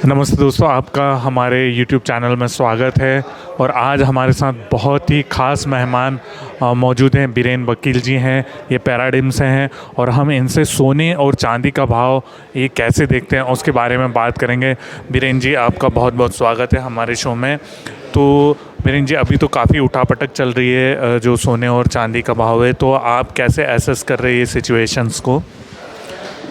नमस्ते दोस्तों, आपका हमारे YouTube चैनल में स्वागत है। और आज हमारे साथ बहुत ही ख़ास मेहमान मौजूद हैं। बीरेन वकील जी हैं, ये पैराडिम से हैं और हम इनसे सोने और चांदी का भाव ये कैसे देखते हैं उसके बारे में बात करेंगे। बीरेन जी, आपका बहुत बहुत स्वागत है हमारे शो में। तो बीरेन जी, अभी तो काफ़ी उठापटक चल रही है जो सोने और चांदी का भाव है, तो आप कैसे एसेस कर रहे हैं ये सिचुएशंस को?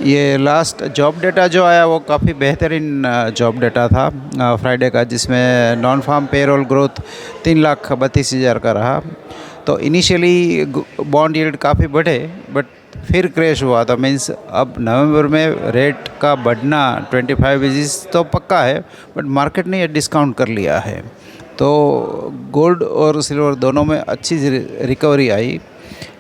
ये लास्ट जॉब डेटा जो आया वो काफ़ी बेहतरीन जॉब डेटा था फ्राइडे का, जिसमें नॉन फार्म पेरोल ग्रोथ 3,32,000 का रहा। तो इनिशियली बॉन्ड यील्ड काफ़ी बढ़े, बट फिर क्रैश हुआ था। मीन्स अब नवंबर में रेट का बढ़ना 25 बेसिस तो पक्का है, बट मार्केट ने ये डिस्काउंट कर लिया है। तो गोल्ड और सिल्वर दोनों में अच्छी रिकवरी आई।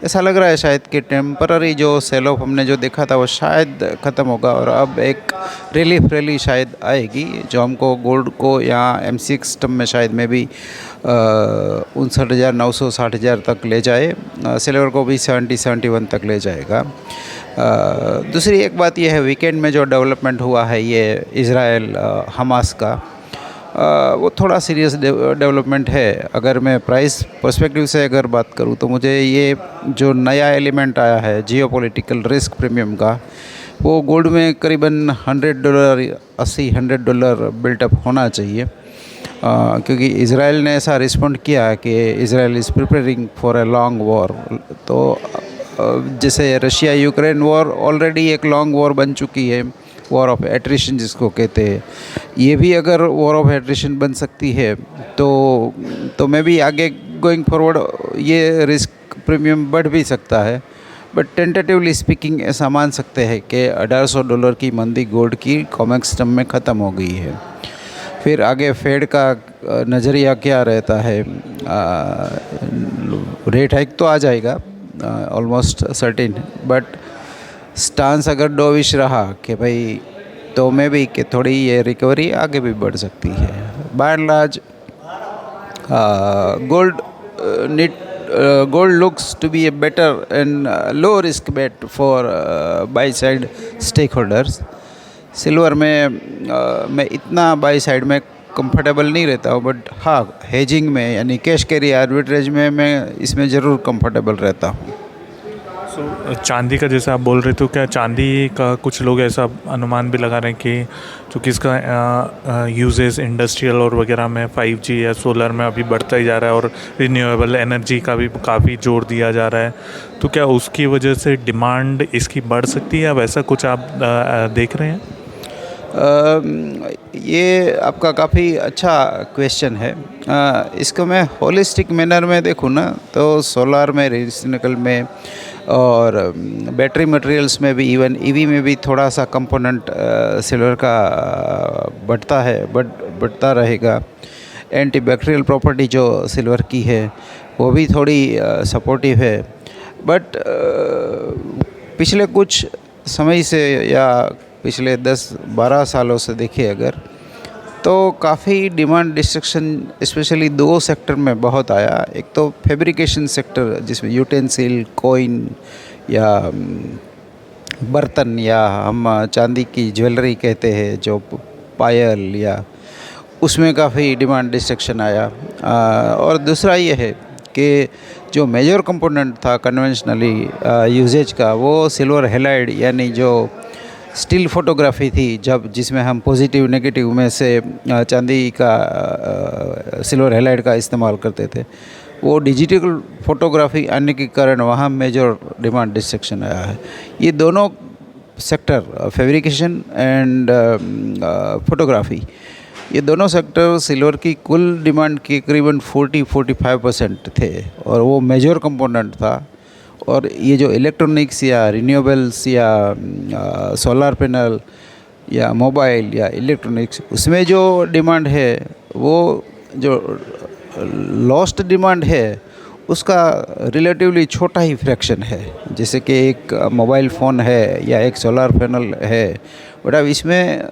ऐसा लग रहा है शायद कि टेम्पररी जो सेल ऑफ हमने जो देखा था वो शायद ख़त्म होगा और अब एक रिलीफ रैली शायद आएगी, जो हमको गोल्ड को यहाँ MCX सिस्टम में शायद में भी 59,900 60,000 तक ले जाए। सिल्वर को भी 70-71 तक ले जाएगा। दूसरी एक बात यह है, वीकेंड में जो डेवलपमेंट हुआ है ये इज़राइल हमास का, वो थोड़ा सीरियस डेवलपमेंट है। अगर मैं प्राइस पर्सपेक्टिव से अगर बात करूँ तो मुझे ये जो नया एलिमेंट आया है जियोपॉलिटिकल रिस्क प्रीमियम का, वो गोल्ड में करीबन $100 $80-100 बिल्टअप होना चाहिए। क्योंकि इज़राइल ने ऐसा रिस्पॉन्ड किया कि Israel is preparing for a long war. तो जैसे रशिया यूक्रेन वॉर ऑलरेडी एक लॉन्ग वॉर बन चुकी है, वॉर ऑफ एट्रिशन जिसको कहते हैं, ये भी अगर वॉर ऑफ एट्रिशन बन सकती है तो मैं भी आगे गोइंग फॉरवर्ड ये रिस्क प्रीमियम बढ़ भी सकता है। बट टेंटेटिवली स्पीकिंग ऐसा मान सकते हैं कि $1,800 की मंदी गोल्ड की कॉमेक्स सिस्टम में ख़त्म हो गई है। फिर आगे फेड का नज़रिया क्या रहता है? रेट हाइक तो आ जाएगा ऑलमोस्ट सर्टेन, बट स्टांस अगर डोविश रहा कि भाई, तो मैं भी कि थोड़ी ये रिकवरी आगे भी बढ़ सकती है। By and large gold looks to be a better and low risk bet for buy side stakeholders. Silver में मैं इतना बाई साइड में कंफर्टेबल नहीं रहता हूँ, बट हाँ, हेजिंग में यानी कैश कैरी आर्बिट्रेज में मैं इसमें ज़रूर कंफर्टेबल रहता हूँ। चांदी का जैसे आप बोल रहे थे, क्या चांदी का कुछ लोग ऐसा अनुमान भी लगा रहे हैं कि चूँकि इसका यूजेस इंडस्ट्रियल और वगैरह में 5G या सोलर में अभी बढ़ता ही जा रहा है और रिन्यूएबल एनर्जी का भी काफ़ी जोर दिया जा रहा है, तो क्या उसकी वजह से डिमांड इसकी बढ़ सकती है? वैसा कुछ आप देख रहे हैं? ये आपका काफ़ी अच्छा क्वेश्चन है। इसको मैं होलिस्टिक मैनर में देखूँ ना, तो सोलार में, रिन्यूएबल में और बैटरी मटेरियल्स में भी, इवन EV में भी थोड़ा सा कंपोनेंट सिल्वर का बढ़ता रहेगा। एंटी बैक्टीरियल प्रॉपर्टी जो सिल्वर की है वो भी थोड़ी सपोर्टिव है। बट पिछले कुछ समय से या पिछले 10-12 सालों से देखिए अगर, तो काफ़ी डिमांड डिस्ट्रक्शन स्पेशली 2 सेक्टर में बहुत आया। एक तो फैब्रिकेशन सेक्टर, जिसमें यूटेंसिल, कॉइन या बर्तन या हम चांदी की ज्वेलरी कहते हैं, जो पायल या उसमें काफ़ी डिमांड डिस्ट्रक्शन आया। और दूसरा ये है कि जो मेजर कंपोनेंट था कन्वेंशनली यूजेज का, वो सिल्वर हैलाइड यानी जो स्टिल फोटोग्राफी थी, जिसमें हम पॉजिटिव नेगेटिव में से चांदी का सिल्वर हैलाइड का इस्तेमाल करते थे, वो डिजिटल फोटोग्राफी आने के कारण वहाँ मेजर डिमांड डिस्ट्रक्शन आया है। ये दोनों सेक्टर, फैब्रिकेशन एंड फोटोग्राफी, ये दोनों सेक्टर सिल्वर की कुल डिमांड के करीबन 40-45% थे और वो मेजर कंपोनेंट था। और ये जो इलेक्ट्रॉनिक्स या रिन्यूएबल्स या सोलर पैनल या मोबाइल या इलेक्ट्रॉनिक्स, उसमें जो डिमांड है, वो जो लॉस्ट डिमांड है उसका रिलेटिवली छोटा ही फ्रैक्शन है। जैसे कि एक मोबाइल फ़ोन है या एक सोलर पैनल है, बट अब इसमें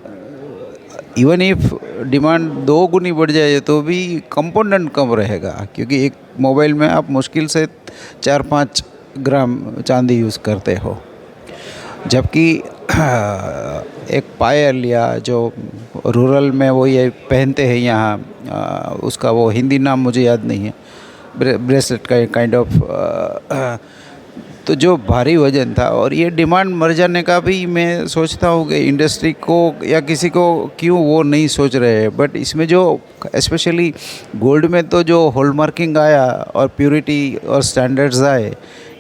इवन इफ डिमांड 2 गुनी बढ़ जाए तो भी कंपोनेंट कम रहेगा, क्योंकि एक मोबाइल में आप मुश्किल से 4-5 ग्राम चांदी यूज़ करते हो, जबकि एक पायल या जो रूरल में वो ये पहनते हैं यहाँ, उसका वो हिंदी नाम मुझे याद नहीं है, ब्रेसलेट का काइंड ऑफ। तो जो भारी वजन था, और ये डिमांड मर जाने का भी मैं सोचता हूँ कि इंडस्ट्री को या किसी को क्यों वो नहीं सोच रहे हैं। बट इसमें जो स्पेशली गोल्ड में तो जो हॉलमार्किंग आया और प्योरिटी और स्टैंडर्ड्स आए,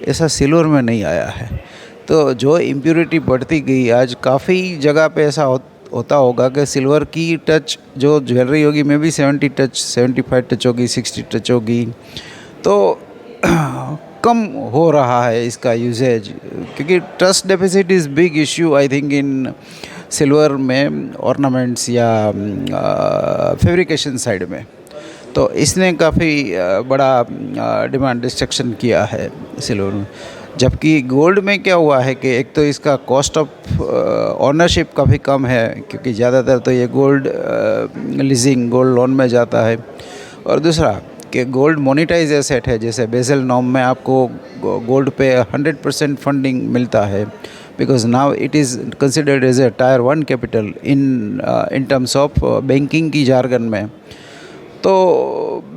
ऐसा सिल्वर में नहीं आया है। तो जो इम्प्योरिटी बढ़ती गई, आज काफ़ी जगह पे ऐसा होता होगा कि सिल्वर की टच जो ज्वेलरी होगी मे बी 70 टच, 75 टच होगी, 60 टच होगी, तो कम हो रहा है इसका यूजेज, क्योंकि trust deficit is big issue I think in silver में, ऑर्नामेंट्स या फैब्रिकेशन साइड में। तो इसने काफ़ी बड़ा डिमांड डिस्ट्रक्शन किया है सिल्वर में। जबकि गोल्ड में क्या हुआ है कि एक तो इसका कॉस्ट ऑफ ऑनरशिप काफ़ी कम है, क्योंकि ज़्यादातर तो ये गोल्ड लीजिंग, गोल्ड लोन में जाता है। और दूसरा कि गोल्ड मोनेटाइज एसेट है, जैसे बेसल नॉर्म में आपको गोल्ड पे 100% फंडिंग मिलता है, because now it is considered as a tier 1 capital in terms of banking की जार्गन में। तो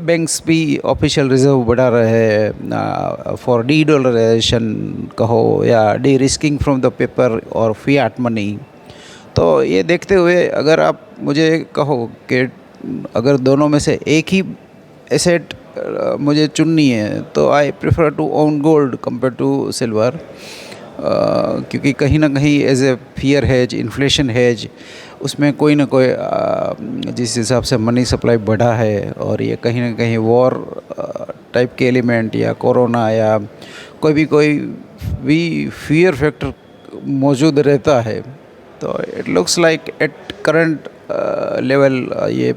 बैंक्स भी ऑफिशियल रिजर्व बढ़ा रहे हैं फॉर डी डॉलराइजेशन कहो या D risking from the paper और फियाट मनी। तो ये देखते हुए अगर आप मुझे कहो कि अगर दोनों में से एक ही एसेट मुझे चुननी है, तो I prefer to own gold compare to silver, क्योंकि कहीं ना कहीं as a fear hedge, inflation hedge, उसमें कोई ना कोई जिस हिसाब से मनी सप्लाई बढ़ा है, और ये कहीं ना कहीं वॉर टाइप के एलिमेंट या कोरोना या कोई भी फियर फैक्टर मौजूद रहता है। तो it looks like at current level ये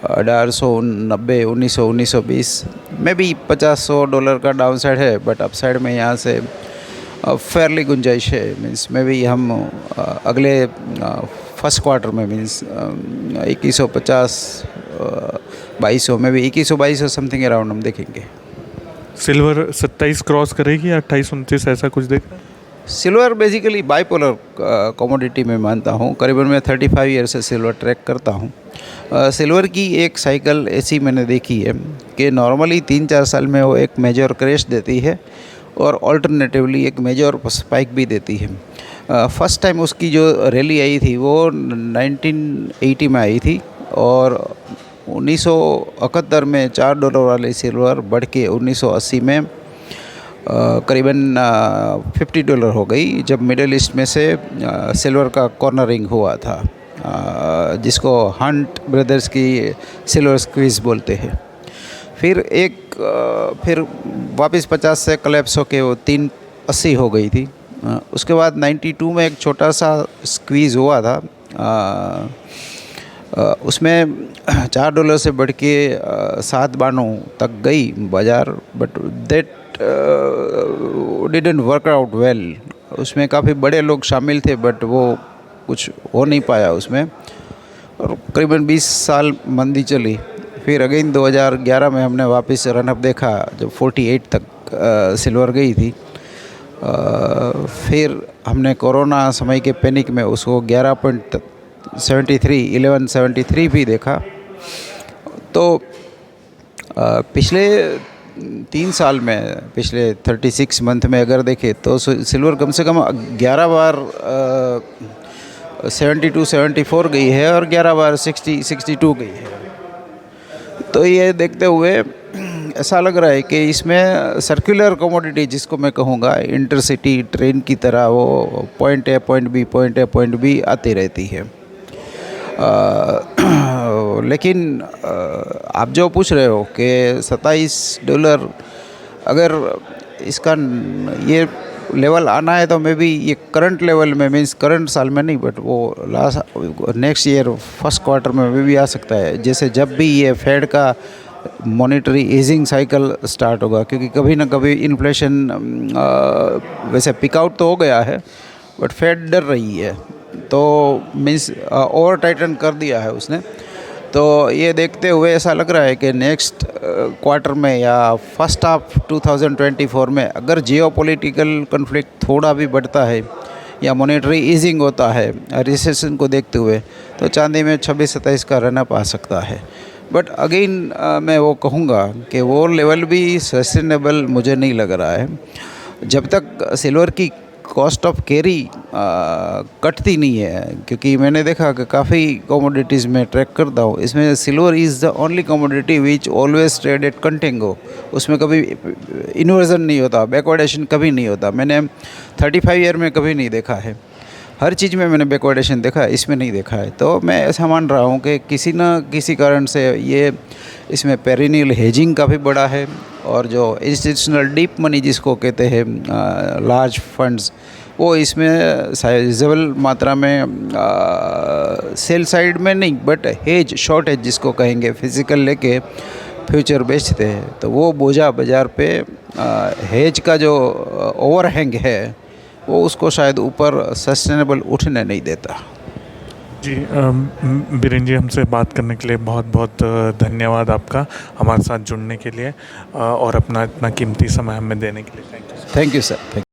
$1890, 1920 में भी $50-100 का डाउन साइड है, बट अप साइड में यहाँ से फेयरली गुंजाइश है। मीन्स में भी हम अगले फर्स्ट क्वार्टर में मीन्स 2150, 2200 में भी 2100-2200 समथिंग अराउंड हम देखेंगे। सिल्वर 27 क्रॉस करेगी या 28-29 ऐसा कुछ देख रहे हैं? सिल्वर बेसिकली बाइपोलर कमोडिटी में मानता हूँ। करीबन मैं 35 ईयर से सिल्वर ट्रैक करता हूँ। सिल्वर की एक साइकिल ऐसी मैंने देखी है कि नॉर्मली 3-4 साल में वो एक मेजर क्रैश देती है और ऑल्टरनेटिवली एक मेजर स्पाइक भी देती है। फर्स्ट टाइम उसकी जो रैली आई थी वो 1980 में आई थी, और 1971 में $4 वाली सिल्वर बढ़ के 1980 में करीबन $50 हो गई, जब मिडिल ईस्ट में से सिल्वर का कॉर्नरिंग हुआ था, जिसको हंट ब्रदर्स की सिल्वर स्क्वीज बोलते हैं। फिर वापस 50 से कलेप्स होके वो 380 हो गई थी। उसके बाद 92 में एक छोटा सा स्क्वीज़ हुआ था, उसमें $4 से बढ़ के $7.92 तक गई बाज़ार, but that didn't work out well. उसमें काफ़ी बड़े लोग शामिल थे, बट वो कुछ हो नहीं पाया उसमें, और करीबन 20 साल मंदी चली। फिर अगेन 2011 में हमने वापस रनअप देखा, जब 48 तक सिल्वर गई थी। फिर हमने कोरोना समय के पैनिक में उसको 11.73 भी देखा। तो पिछले 3 साल में, पिछले 36 मंथ में अगर देखें तो सिल्वर कम से कम 11 बार 72-74 गई है और 11 बार 60-62 गई है। तो ये देखते हुए ऐसा लग रहा है कि इसमें सर्कुलर कमोडिटी, जिसको मैं कहूँगा इंटरसिटी ट्रेन की तरह, वो पॉइंट ए पॉइंट बी आती रहती है। लेकिन आप जो पूछ रहे हो कि $27 अगर इसका ये लेवल आना है, तो मे बी ये करंट लेवल में, मीन्स करंट साल में नहीं, बट वो नेक्स्ट ईयर फर्स्ट क्वार्टर में भी आ सकता है, जैसे जब भी ये फेड का मॉनेटरी ईजिंग साइकिल स्टार्ट होगा। क्योंकि कभी ना कभी इन्फ्लेशन वैसे पिक आउट तो हो गया है, बट फेड डर रही है, तो मीन्स ओवर टाइटन कर दिया है उसने। तो ये देखते हुए ऐसा लग रहा है कि नेक्स्ट क्वार्टर में या फर्स्ट हाफ 2024 में अगर जियोपॉलिटिकल कॉन्फ्लिक्ट थोड़ा भी बढ़ता है, या मॉनेटरी ईजिंग होता है रिसेशन को देखते हुए, तो चांदी में 26-27 का रन अप आ सकता है। बट अगेन मैं वो कहूँगा कि वो लेवल भी सस्टेनेबल मुझे नहीं लग रहा है जब तक सिल्वर की कॉस्ट ऑफ कैरी कटती नहीं है। क्योंकि मैंने देखा कि काफ़ी कमोडिटीज़ में ट्रैक करता हूँ, इसमें silver is the only commodity which always trade at contango. उसमें कभी इन्वर्जन नहीं होता, बैकवर्डेशन कभी नहीं होता। मैंने 35 ईयर में कभी नहीं देखा है। हर चीज़ में मैंने बैकवर्डेशन देखा है, इसमें नहीं देखा है। तो मैं ऐसा मान रहा हूँ कि किसी न किसी कारण से ये इसमें पेरिनियल हेजिंग का भी बड़ा है, और जो इंस्टीट्यूशनल डीप मनी जिसको कहते हैं लार्ज फंड्स, वो इसमें साइजेबल मात्रा में सेल साइड में नहीं बट हेज शॉर्ट हेज जिसको कहेंगे फिजिकल लेके फ्यूचर बेचते हैं, तो वो बोझा बाज़ार पे हेज का जो ओवरहैंग है वो उसको शायद ऊपर सस्टेनेबल उठने नहीं देता। जी बीरेन जी, हमसे बात करने के लिए बहुत बहुत धन्यवाद आपका, हमारे साथ जुड़ने के लिए और अपना इतना कीमती समय हमें देने के लिए। Thank you. Thank you sir, thank you.